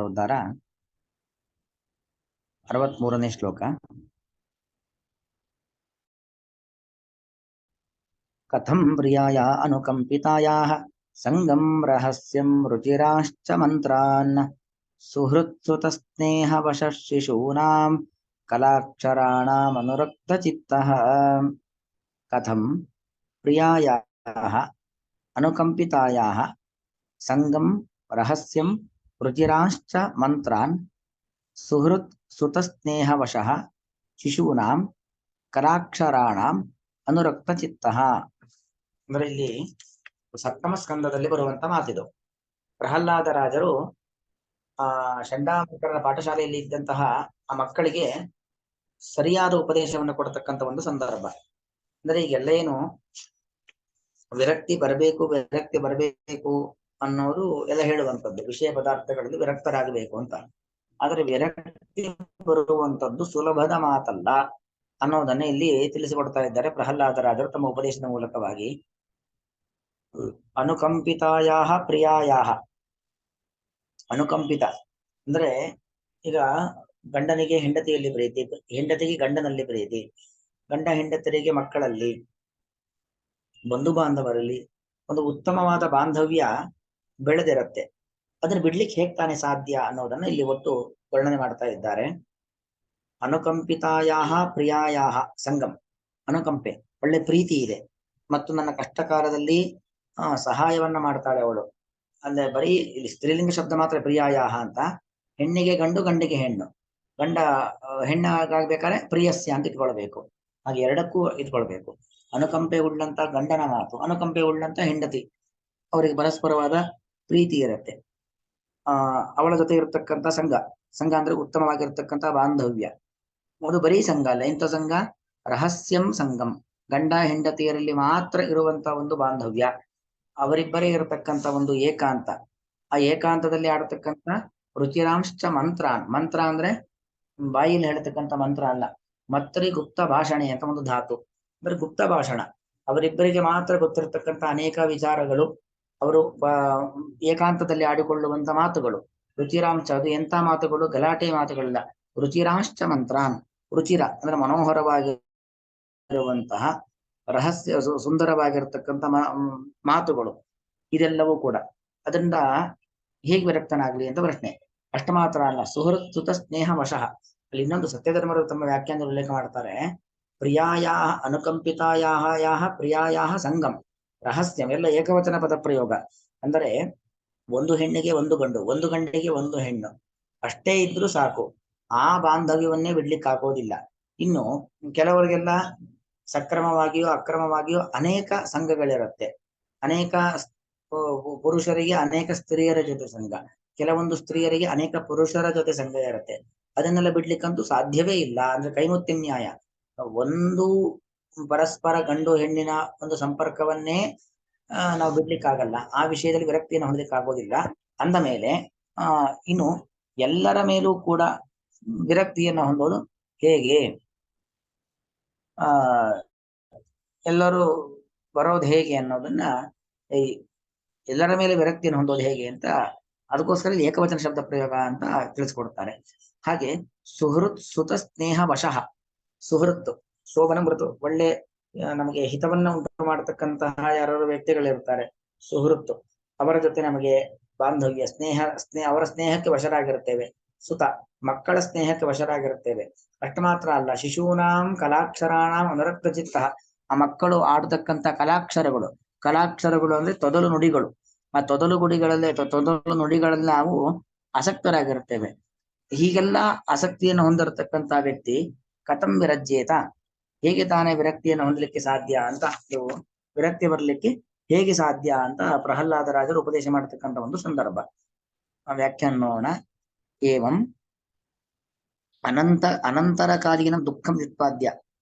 ಉದ್ಧಾರ 63ನೇ ಶ್ಲೋಕ. ಕಥಂ ಪ್ರಿಯಾಯ ಅನುಕಂಪಿತಾಯಾಃ ಸಂಗಂ ರಹಸ್ಯಂ ರುಚಿರಾಶ್ಚ ಮಂತ್ರಾನ್ ಸುಹೃತ್ಸುತಸ್ನೇಹವಶಃ ಶಿಶೂನಾಂ ಕಲಾಕ್ಷರಾಣಾಮನುರಕ್ತಚಿತ್ತಃ. ಕಥಂ ಪ್ರಿಯಾಯಾಃ ಅನುಕಂಪಿತಾಯಾಃ ಸಂಗಂ ರಹಸ್ಯಂ ರುಚಿರಾಶ್ಚ ಮಂತ್ರಾನ್ ಸುಹೃತ್ ಸುತಸ್ನೇಹವಶಃ ಶಿಶೂನಾಂ ಕಲಾಕ್ಷರಾಣಾಂ ಅನುರಕ್ತಚಿತ್ತಃ. ಅಂದ್ರೆ ಇಲ್ಲಿ ಸಪ್ತಮ ಸ್ಕಂದದಲ್ಲಿ ಬರುವಂತ ಮಾತಿದು. ಪ್ರಹ್ಲಾದ ರಾಜರು ಚಂಡಾಮುಖರ ಪಾಠಶಾಲೆಯಲ್ಲಿ ಇದ್ದಂತಹ ಆ ಮಕ್ಕಳಿಗೆ ಸರಿಯಾದ ಉಪದೇಶವನ್ನು ಕೊಡತಕ್ಕಂತ ಒಂದು ಸಂದರ್ಭ. ಅಂದ್ರೆ ಈಗೆಲ್ಲ ಏನು ವಿರಕ್ತಿ ಬರಬೇಕು ಅನ್ನೋದು ಎಲ್ಲ ಹೇಳುವಂಥದ್ದು, ವಿಷಯ ಪದಾರ್ಥಗಳಲ್ಲಿ ವಿರಕ್ತರಾಗಬೇಕು ಅಂತ. ಆದರೆ ವಿರಕ್ತಿ ಬರುವಂತದ್ದು ಸುಲಭದ ಮಾತಲ್ಲ ಅನ್ನೋದನ್ನ ಇಲ್ಲಿ ತಿಳಿಸಿಕೊಡ್ತಾ ಇದ್ದಾರೆ ಪ್ರಹ್ಲಾದರಾಜರು ತಮ್ಮ ಉಪದೇಶದ ಮೂಲಕವಾಗಿ. ಅನುಕಂಪಿತಾಯಾಹ ಪ್ರಿಯಾಯಾಹ. ಅನುಕಂಪಿತ ಅಂದ್ರೆ ಈಗ ಗಂಡನಿಗೆ ಹೆಂಡತಿಯಲ್ಲಿ ಪ್ರೀತಿ, ಹೆಂಡತಿಗೆ ಗಂಡನಲ್ಲಿ ಪ್ರೀತಿ, ಗಂಡ ಹೆಂಡತಿಯರಿಗೆ ಮಕ್ಕಳಲ್ಲಿ, ಬಂಧು ಬಾಂಧವರಲ್ಲಿ ಒಂದು ಉತ್ತಮವಾದ ಬಾಂಧವ್ಯ ಬೆಳೆದಿರತ್ತೆ. ಅದನ್ನ ಬಿಡ್ಲಿಕ್ಕೆ ಹೇಗ್ ತಾನೇ ಸಾಧ್ಯ ಅನ್ನೋದನ್ನ ಇಲ್ಲಿ ಒಟ್ಟು ವರ್ಣನೆ ಮಾಡ್ತಾ ಇದ್ದಾರೆ. ಅನುಕಂಪಿತಾಯಾಹ ಪ್ರಿಯಾಯಾಹ ಸಂಗಂ. ಅನುಕಂಪೆ, ಒಳ್ಳೆ ಪ್ರೀತಿ ಇದೆ ಮತ್ತು ನನ್ನ ಕಷ್ಟಕಾಲದಲ್ಲಿ ಸಹಾಯವನ್ನ ಮಾಡ್ತಾಳೆ ಅವಳು. ಅಂದ್ರೆ ಬರೀ ಇಲ್ಲಿ ಸ್ತ್ರೀಲಿಂಗ ಶಬ್ದ ಮಾತ್ರ ಪ್ರಿಯಾಯಾಹ ಅಂತ. ಹೆಣ್ಣಿಗೆ ಗಂಡು, ಗಂಡಿಗೆ ಹೆಣ್ಣು, ಗಂಡ ಹೆಣ್ಣಾಗಬೇಕಾದ್ರೆ ಪ್ರಿಯಸ್ಯ ಅಂತ ಇಟ್ಕೊಳ್ಬೇಕು. ಹಾಗೆ ಎರಡಕ್ಕೂ ಇಟ್ಕೊಳ್ಬೇಕು. ಅನುಕಂಪೆ ಉಳ್ಳಂತ ಗಂಡನ ಮಾತು, ಅನುಕಂಪೆ ಉಳ್ಳಂತ ಹೆಂಡತಿ, ಅವರಿಗೆ ಪರಸ್ಪರವಾದ ಪ್ರೀತಿ ಇರತ್ತೆ. ಅವಳ ಜೊತೆ ಇರತಕ್ಕಂತ ಸಂಘ ಅಂದ್ರೆ ಉತ್ತಮವಾಗಿರ್ತಕ್ಕಂಥ ಬಾಂಧವ್ಯ. ಅದು ಬರೀ ಸಂಘ ಅಲ್ಲ. ಇಂಥ ಸಂಘ ರಹಸ್ಯಂ ಸಂಗಂ, ಗಂಡ ಹೆಂಡತಿಯರಲ್ಲಿ ಮಾತ್ರ ಇರುವಂತ ಒಂದು ಬಾಂಧವ್ಯ. ಅವರಿಬ್ಬರೇ ಇರತಕ್ಕಂತ ಒಂದು ಏಕಾಂತ. ಆ ಏಕಾಂತದಲ್ಲಿ ಆಡತಕ್ಕಂತ ರುಚಿರಾಂಶ್ಚ ಮಂತ್ರಾನ್. ಮಂತ್ರ ಅಂದ್ರೆ ಬಾಯಿಯಲ್ಲಿ ಹೇಳ್ತಕ್ಕಂಥ ಮಂತ್ರ ಅಲ್ಲ, ಮತ್ರಿ ಗುಪ್ತ ಭಾಷಣೆ ಅಂತ ಒಂದು ಧಾತು. ಅಂದ್ರೆ ಗುಪ್ತ ಭಾಷಣ, ಅವರಿಬ್ಬರಿಗೆ ಮಾತ್ರ ಗೊತ್ತಿರತಕ್ಕಂಥ ಅನೇಕ ವಿಚಾರಗಳು, ಅವರು ಏಕಾಂತದಲ್ಲಿ ಆಡಿಕೊಳ್ಳುವಂತ ಮಾತುಗಳು. ರುಚಿರಾಂಶ, ಅದು ಎಂತ ಮಾತುಗಳು, ಗಲಾಟೆ ಮಾತುಗಳಿಲ್ಲ. ರುಚಿರಾಂಶ್ಚ ಮಂತ್ರಾನ್. ರುಚಿರ ಅಂದ್ರೆ ಮನೋಹರವಾಗಿರುವಂತಹ, ರಹಸ್ಯ ಸುಂದರವಾಗಿರ್ತಕ್ಕಂಥ ಮಾತುಗಳು. ಇದೆಲ್ಲವೂ ಕೂಡ ಅದರಿಂದ ಹೇಗೆ ವಿರಕ್ತನಾಗ್ಲಿ ಅಂತ ಪ್ರಶ್ನೆ. ಅಷ್ಟ ಮಾತ್ರ ಅಲ್ಲ, ಸುಹೃತ್ ಸುತ ಸ್ನೇಹ ವಶಃ. ಅಲ್ಲಿ ಇನ್ನೊಂದು ಸತ್ಯಧರ್ಮರು ತಮ್ಮ ವ್ಯಾಖ್ಯಾನದಲ್ಲಿ ಉಲ್ಲೇಖ ಮಾಡ್ತಾರೆ. ಪ್ರಿಯಾಯಾಹ ಅನುಕಂಪಿತಾಯಾಹ ಪ್ರಿಯಾಯಾಹ ಸಂಗಂ ರಹಸ್ಯಂ, ಎಲ್ಲ ಏಕವಚನ ಪದ ಪ್ರಯೋಗ. ಅಂದರೆ ಒಂದು ಹೆಣ್ಣಿಗೆ ಒಂದು ಗಂಡು, ಒಂದು ಗಂಡಿಗೆ ಒಂದು ಹೆಣ್ಣು ಅಷ್ಟೇ ಇದ್ರೂ ಸಾಕು, ಆ ಬಾಂಧವ್ಯವನ್ನೇ ಬಿಡ್ಲಿಕ್ಕೆ ಆಗೋದಿಲ್ಲ. ಇನ್ನು ಕೆಲವರಿಗೆಲ್ಲ ಸಕ್ರಮವಾಗಿಯೋ ಅಕ್ರಮವಾಗಿಯೋ ಅನೇಕ ಸಂಘಗಳಿರುತ್ತೆ. ಅನೇಕ ಪುರುಷರಿಗೆ ಅನೇಕ ಸ್ತ್ರೀಯರ ಜೊತೆ ಸಂಘ, ಕೆಲವೊಂದು ಸ್ತ್ರೀಯರಿಗೆ ಅನೇಕ ಪುರುಷರ ಜೊತೆ ಸಂಘ ಇರುತ್ತೆ. ಅದನ್ನೆಲ್ಲ ಬಿಡ್ಲಿಕ್ಕಂತೂ ಸಾಧ್ಯವೇ ಇಲ್ಲ. ಅಂದ್ರೆ ಕೈಮುತ್ಯ ನ್ಯಾಯ. ಒಂದು ಪರಸ್ಪರ ಗಂಡು ಹೆಣ್ಣಿನ ಒಂದು ಸಂಪರ್ಕವನ್ನೇ ನಾವು ಬಿಡ್ಲಿಕ್ಕಾಗಲ್ಲ. ಆ ವಿಷಯದಲ್ಲಿ ವಿರಕ್ತಿಯನ್ನು ಹೊಂದಲಿಕ್ಕೆ ಆಗೋದಿಲ್ಲ. ಅಂದ ಮೇಲೆ ಇನ್ನು ಎಲ್ಲರ ಮೇಲೂ ಕೂಡ ವಿರಕ್ತಿಯನ್ನು ಹೊಂದೋದು ಹೇಗೆ, ಎಲ್ಲರೂ ಬರೋದು ಹೇಗೆ ಅನ್ನೋದನ್ನ, ಎಲ್ಲರ ಮೇಲೆ ವಿರಕ್ತಿಯನ್ನು ಹೊಂದೋದು ಹೇಗೆ ಅಂತ ಅದಕ್ಕೋಸ್ಕರ ಏಕವಚನ ಶಬ್ದ ಪ್ರಯೋಗ ಅಂತ ತಿಳಿಸ್ಕೊಡ್ತಾರೆ. ಹಾಗೆ ಸುಹೃತ್ ಸುತ ಸ್ನೇಹ ವಶಃ. ಸುಹೃತ್ ಶೋಭನ ಮೃತು, ಒಳ್ಳೆ ನಮಗೆ ಹಿತವನ್ನ ಉಂಟು ಮಾಡತಕ್ಕಂತಹ ಯಾರು ವ್ಯಕ್ತಿಗಳಿರ್ತಾರೆ, ಸುಹೃತ್. ಅವರ ಜೊತೆ ನಮಗೆ ಬಾಂಧವ್ಯ, ಸ್ನೇಹ ಅವರ ಸ್ನೇಹಕ್ಕೆ ವಶರಾಗಿರುತ್ತೇವೆ. ಸುತ ಮಕ್ಕಳ ಸ್ನೇಹಕ್ಕೆ ವಶರಾಗಿರುತ್ತೇವೆ. ಅಷ್ಟು ಮಾತ್ರ ಅಲ್ಲ, ಶಿಶೂನಾಂ ಕಲಾಕ್ಷರಾಣಾಂ ಅನುರಕ್ತ ಚಿತ್ತ. ಆ ಮಕ್ಕಳು ಆಡತಕ್ಕಂತ ಕಲಾಕ್ಷರಗಳು ಅಂದ್ರೆ ತೊದಲು ನುಡಿಗಳು. ಆ ತೊದಲು ನುಡಿಗಳಲ್ಲಿ ನಾವು ಆಸಕ್ತರಾಗಿರುತ್ತೇವೆ. ಹೀಗೆಲ್ಲ ಆಸಕ್ತಿಯನ್ನು ಹೊಂದಿರತಕ್ಕಂತ ವ್ಯಕ್ತಿ ಕಥಂ ವಿರಜ್ಯೇತ, ಹೇಗೆ ತಾನೇ ವಿರಕ್ತಿಯನ್ನು ಹೊಂದಲಿಕ್ಕೆ ಸಾಧ್ಯ ಅಂತ, ನೀವು ವಿರಕ್ತಿ ಬರಲಿಕ್ಕೆ ಹೇಗೆ ಸಾಧ್ಯ ಅಂತ ಪ್ರಹ್ಲಾದರಾಜರು ಉಪದೇಶ ಮಾಡತಕ್ಕಂಥ ಒಂದು ಸಂದರ್ಭ. ವ್ಯಾಖ್ಯಾನ ನೋಡೋಣ. ಏವಂ ಅನಂತರಕಾಲೀನ ದುಃಖಂ ವ್ಯುತ್ಪಾದ್ಯ.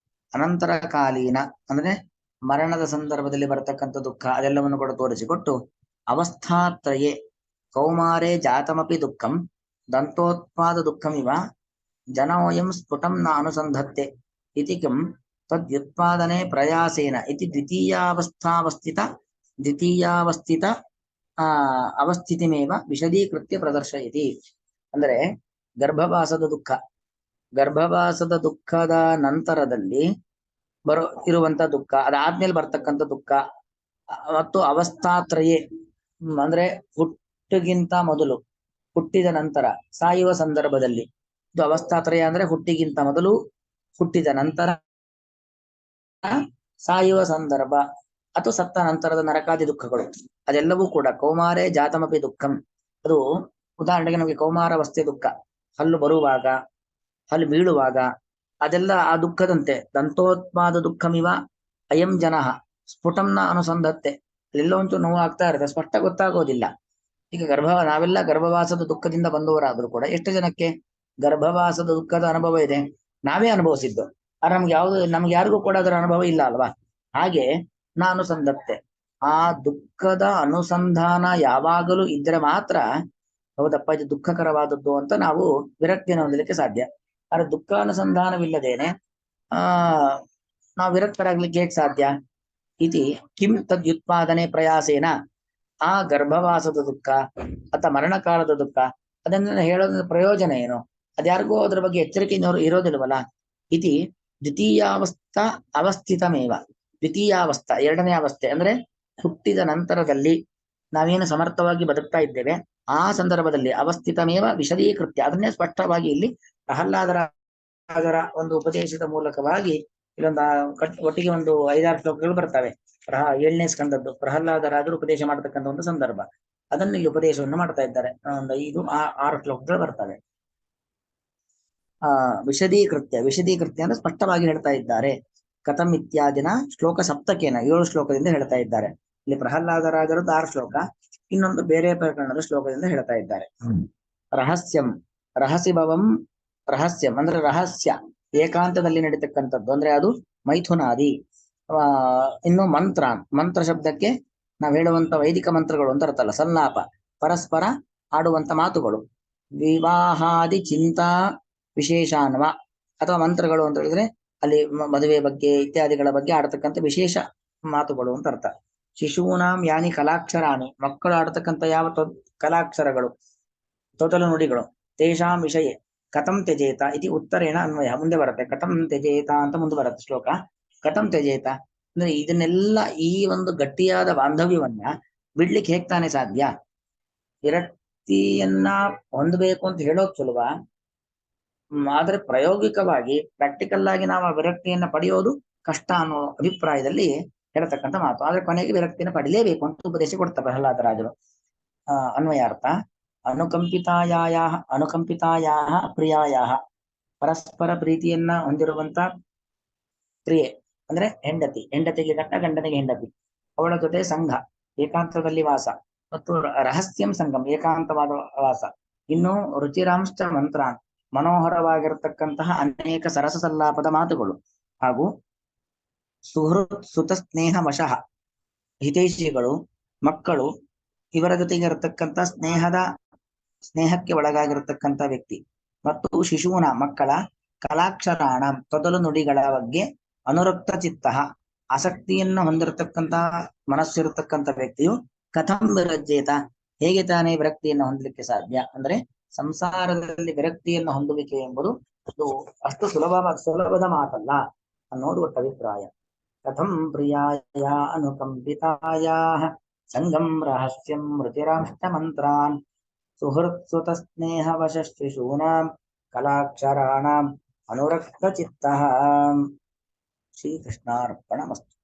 ಅನಂತರಕಾಲೀನ ಅಂದ್ರೆ ಮರಣದ ಸಂದರ್ಭದಲ್ಲಿ ಬರತಕ್ಕಂಥ ದುಃಖ, ಅದೆಲ್ಲವನ್ನು ಕೂಡ ತೋರಿಸಿಕೊಟ್ಟು, ಅವಸ್ಥಾತ್ರಯೇ ಕೌಮಾರೇ ಜಾತಮಪಿ ದುಃಖಂ ದಂತೋತ್ಪಾದ ದುಃಖಮಿವ ಜನೋಯಂ ಸ್ಫುಟಂ ನ ಅನುಸಂಧತ್ತೆ ಇತಿ ಕಿಂ ತದ್ಯುತ್ಪಾದನೆ ಪ್ರಯಾಸೇನ ಇತಿ ದ್ವಿತೀಯಾವಸ್ಥಿತ ಅವಸ್ಥಿತಿಮೇವ ವಿಶದೀಕೃತ್ಯ ಪ್ರದರ್ಶಯತಿ. ಅಂದ್ರೆ ಗರ್ಭವಾಸದ ದುಃಖ, ಗರ್ಭವಾಸದ ದುಃಖದ ನಂತರದಲ್ಲಿ ಇರುವಂತ ದುಃಖ, ಅದಾದ್ಮೇಲೆ ಬರ್ತಕ್ಕಂಥ ದುಃಖ, ಮತ್ತು ಅವಸ್ಥಾತ್ರಯೇ ಅಂದ್ರೆ ಹುಟ್ಟಿಗಿಂತ ಮೊದಲು, ಹುಟ್ಟಿದ ನಂತರ, ಸಾಯುವ ಸಂದರ್ಭದಲ್ಲಿ. ಇದು ಅವಸ್ಥಾತ್ರಯ ಅಂದ್ರೆ ಹುಟ್ಟಿಗಿಂತ ಮೊದಲು, ಹುಟ್ಟಿದ ನಂತರ, ಸಾಯುವ ಸಂದರ್ಭ, ಅಥವಾ ಸತ್ತ ನಂತರದ ನರಕಾದಿ ದುಃಖಗಳು. ಅದೆಲ್ಲವೂ ಕೂಡ ಕೌಮಾರೇ ಜಾತಮಪಿ ದುಃಖಂ. ಅದು ಉದಾಹರಣೆಗೆ ನಮಗೆ ಕೌಮಾರಾವಸ್ಥೆ ದುಃಖ, ಹಲ್ಲು ಬರುವಾಗ, ಹಲ್ಲು ಬೀಳುವಾಗ, ಅದೆಲ್ಲ ಆ ದುಃಖದಂತೆ. ದಂತೋತ್ಪಾದ ದುಃಖಮಿವ ಅಯಂ ಜನಃ ಸ್ಫುಟಂನ ಅನುಸಂಧತ್ತೆ. ಅಲ್ಲೆಲ್ಲ ಒಂಚೂರು ನೋವು ಆಗ್ತಾ ಇರುತ್ತೆ, ಸ್ಪಷ್ಟ ಗೊತ್ತಾಗೋದಿಲ್ಲ. ಈಗ ನಾವೆಲ್ಲ ಗರ್ಭವಾಸದ ದುಃಖದಿಂದ ಬಂದವರಾದ್ರೂ ಕೂಡ ಎಷ್ಟು ಜನಕ್ಕೆ ಗರ್ಭವಾಸದ ದುಃಖದ ಅನುಭವ ಇದೆ? ನಾವೇ ಅನುಭವಿಸಿದ್ದು. ಆದ್ರೆ ನಮ್ಗೆ ಯಾರಿಗೂ ಕೂಡ ಅದರ ಅನುಭವ ಇಲ್ಲ ಅಲ್ವಾ? ಹಾಗೆ ನಾನು ಸಂಧತ್ತೆ, ಆ ದುಃಖದ ಅನುಸಂಧಾನ ಯಾವಾಗಲೂ ಇದ್ರೆ ಮಾತ್ರ ಹೌದಪ್ಪ ಇದು ದುಃಖಕರವಾದದ್ದು ಅಂತ ನಾವು ವಿರಕ್ತಿಯನ್ನು ಹೊಂದಲಿಕ್ಕೆ ಸಾಧ್ಯ. ಆದ್ರೆ ದುಃಖಾನುಸಂಧಾನವಿಲ್ಲದೇನೆ ನಾವು ವಿರಕ್ತರಾಗ್ಲಿಕ್ಕೆ ಹೇಗೆ ಸಾಧ್ಯ? ಇತಿ ಕಿಂ ತದ್ಯುತ್ಪಾದನೆ ಪ್ರಯಾಸೇನ. ಆ ಗರ್ಭವಾಸದ ದುಃಖ ಅಥವಾ ಮರಣಕಾಲದ ದುಃಖ ಅದನ್ನ ಹೇಳೋದ್ರ ಪ್ರಯೋಜನ ಏನು? ಅದ್ಯಾರಿಗೂ ಅದ್ರ ಬಗ್ಗೆ ಎಚ್ಚರಿಕೆ ಇರೋದಿಲ್ವಲ್ಲ. ಇತಿ ದ್ವಿತೀಯಾವಸ್ಥಾ ಅವಸ್ಥಿತಮೇವ. ದ್ವಿತೀಯಾವಸ್ಥಾ ಎರಡನೇ ಅವಸ್ಥೆ ಅಂದ್ರೆ ಹುಟ್ಟಿದ ನಂತರದಲ್ಲಿ ನಾವೇನು ಸಮರ್ಥವಾಗಿ ಬದುಕ್ತಾ ಇದ್ದೇವೆ ಆ ಸಂದರ್ಭದಲ್ಲಿ ಅವಸ್ಥಿತಮೇವ ವಿಶದೀಕೃತ್ಯ, ಅದನ್ನೇ ಸ್ಪಷ್ಟವಾಗಿ ಇಲ್ಲಿ ಪ್ರಹ್ಲಾದರ ಒಂದು ಉಪದೇಶದ ಮೂಲಕವಾಗಿ ಇಲ್ಲೊಂದು ಒಟ್ಟಿಗೆ ಒಂದು 5-6 ಶ್ಲೋಕಗಳು ಬರ್ತವೆ. 7ನೇ ಸ್ಕಂದದ್ದು ಪ್ರಹ್ಲಾದರಾದರೂ ಉಪದೇಶ ಮಾಡತಕ್ಕಂಥ ಒಂದು ಸಂದರ್ಭ, ಅದನ್ನು ಇಲ್ಲಿ ಉಪದೇಶವನ್ನು ಮಾಡ್ತಾ ಇದ್ದಾರೆ. ಒಂದು 5-6 ಶ್ಲೋಕಗಳು ಬರ್ತವೆ. ವಿಶದೀಕೃತ್ಯ ಅಂದ್ರೆ ಸ್ಪಷ್ಟವಾಗಿ ಹೇಳ್ತಾ ಇದ್ದಾರೆ. ಕಥಂ ಇತ್ಯಾದಿನ ಶ್ಲೋಕ ಸಪ್ತಕೇನ 7 ಶ್ಲೋಕದಿಂದ ಹೇಳ್ತಾ ಇದ್ದಾರೆ. ಇಲ್ಲಿ ಪ್ರಹ್ಲಾದರಾಜರದ್ದು 6 ಶ್ಲೋಕ, ಇನ್ನೊಂದು ಬೇರೆ ಪ್ರಕರಣದ ಶ್ಲೋಕದಿಂದ ಹೇಳ್ತಾ ಇದ್ದಾರೆ. ರಹಸ್ಯಂ ರಹಸಿಭವಂ. ರಹಸ್ಯಂ ಅಂದ್ರೆ ರಹಸ್ಯ, ಏಕಾಂತದಲ್ಲಿ ನಡೀತಕ್ಕಂಥದ್ದು ಅಂದ್ರೆ ಅದು ಮೈಥುನಾದಿ. ಇನ್ನು ಮಂತ್ರ ಶಬ್ದಕ್ಕೆ ನಾವು ಹೇಳುವಂತ ವೈದಿಕ ಮಂತ್ರಗಳು ಅಂತ ಅರ್ಥಲ್ಲ, ಸಲ್ಲಾಪ, ಪರಸ್ಪರ ಆಡುವಂತ ಮಾತುಗಳು. ವಿವಾಹಾದಿ ಚಿಂತಾ ವಿಶೇಷಾನ್ವ, ಅಥವಾ ಮಂತ್ರಗಳು ಅಂತ ಹೇಳಿದ್ರೆ ಅಲ್ಲಿ ಮದುವೆ ಬಗ್ಗೆ ಇತ್ಯಾದಿಗಳ ಬಗ್ಗೆ ಆಡತಕ್ಕಂಥ ವಿಶೇಷ ಮಾತುಗಳು ಅಂತ ಅರ್ಥ. ಶಿಶೂನಾಂ ಯಾನಿ ಕಲಾಕ್ಷರಾಣಿ, ಮಕ್ಕಳು ಆಡತಕ್ಕಂಥ ಯಾವ ಕಲಾಕ್ಷರಗಳು, ತೊದಲು ನುಡಿಗಳು. ತೇಷಾಂ ವಿಷಯ ಕಥಂ ತ್ಯಜೇತ ಇತಿ ಉತ್ತರೇಣ ಅನ್ವಯ. ಮುಂದೆ ಬರುತ್ತೆ ಕಥಂ ತ್ಯಜೇತ ಅಂತ ಮುಂದೆ ಬರುತ್ತೆ ಶ್ಲೋಕ. ಕಥಂ ತ್ಯಜೇತ ಅಂದ್ರೆ ಇದನ್ನೆಲ್ಲ, ಈ ಒಂದು ಗಟ್ಟಿಯಾದ ಬಾಂಧವ್ಯವನ್ನ ಬಿಡ್ಲಿಕ್ಕೆ ಹೇಗ್ ತಾನೇ ಸಾಧ್ಯ? ವಿರಕ್ತಿಯನ್ನ ಹೊಂದಬೇಕು ಅಂತ ಹೇಳೋಕ್ ಸುಲಭ, ಆದ್ರೆ ಪ್ರಾಯೋಗಿಕವಾಗಿ ಪ್ರಾಕ್ಟಿಕಲ್ ಆಗಿ ನಾವು ಆ ವಿರಕ್ತಿಯನ್ನ ಪಡೆಯೋದು ಕಷ್ಟ ಅನ್ನೋ ಅಭಿಪ್ರಾಯದಲ್ಲಿ ಹೇಳ್ತಕ್ಕಂಥ ಮಾತು. ಆದ್ರೆ ಕೊನೆಗೆ ವಿರಕ್ತಿಯನ್ನು ಪಡಿಲೇಬೇಕು ಅಂತ ಉಪದೇಶ ಕೊಡ್ತಾರೆ ಪ್ರಹ್ಲಾದರಾಜರು. ಅನ್ವಯಾರ್ಥ ಅನುಕಂಪಿತಾಯಾಹ ಪ್ರಿಯಾಯಾಹ, ಪರಸ್ಪರ ಪ್ರೀತಿಯನ್ನ ಹೊಂದಿರುವಂತ ಪ್ರಿಯೆ ಅಂದ್ರೆ ಹೆಂಡತಿಗೆ ಗಂಡ, ಗಂಡನಿಗೆ ಹೆಂಡತಿ, ಅವಳ ಜೊತೆ ಸಂಘ, ಏಕಾಂತದಲ್ಲಿ ವಾಸ, ಮತ್ತು ರಹಸ್ಯಂ ಸಂಗಮ್, ಏಕಾಂತವಾದ ವಾಸ. ಇನ್ನು ರುಚಿರಾಂಶ ಮಂತ್ರಾನ್, ಮನೋಹರವಾಗಿರತಕ್ಕಂತಹ ಅನೇಕ ಸರಸ ಸಲ್ಲಾಪದ ಮಾತುಗಳು, ಹಾಗೂ ಸುಹೃತ್ ಸುತ ಸ್ನೇಹ ವಶಃ, ಹಿತೈಷಿಗಳು, ಮಕ್ಕಳು, ಇವರ ಜೊತೆಗೆ ಇರತಕ್ಕಂಥ ಸ್ನೇಹಕ್ಕೆ ಒಳಗಾಗಿರತಕ್ಕಂಥ ವ್ಯಕ್ತಿ, ಮತ್ತು ಶಿಶೂನ ಮಕ್ಕಳ, ಕಲಾಕ್ಷರಾಣ ತೊದಲು ನುಡಿಗಳ ಬಗ್ಗೆ, ಅನುರಕ್ತ ಚಿತ್ತ ಆಸಕ್ತಿಯನ್ನು ಹೊಂದಿರತಕ್ಕಂತಹ ಮನಸ್ಸಿರತಕ್ಕಂಥ ವ್ಯಕ್ತಿಯು ಕಥಂ ವಿರಜ್ಯೇತ, ಹೇಗೆ ತಾನೇ ವಿರಕ್ತಿಯನ್ನು ಹೊಂದಲಿಕ್ಕೆ ಸಾಧ್ಯ? ಅಂದ್ರೆ ಸಂಸಾರದಲ್ಲಿ ವಿರಕ್ತಿಯನ್ನು ಹೊಂದುವಿಕೆ ಎಂಬುದು ಅದು ಅಷ್ಟು ಸುಲಭದ ಮಾತಲ್ಲ ಅನ್ನೋದು ಒಟ್ಟು ಅಭಿಪ್ರಾಯ. ಕಥಂ ಪ್ರಿಯಾಯ ಅನುಕಂಪಿತಾಯ ಸಂಗಂ ರಹಸ್ಯಂ ರುಚಿರಾಂಶ ಮಂತ್ರಾನ್ ಸುಹೃತ್ ಸುತ ಸ್ನೇಹ ವಶ ಶಿಶೂನಾಂ ಕಲಾಕ್ಷರಾಣಾಂ ಅನುರಕ್ತ ಚಿತ್ತ. ಶ್ರೀಕೃಷ್ಣಾರ್ಪಣಮಸ್ತು.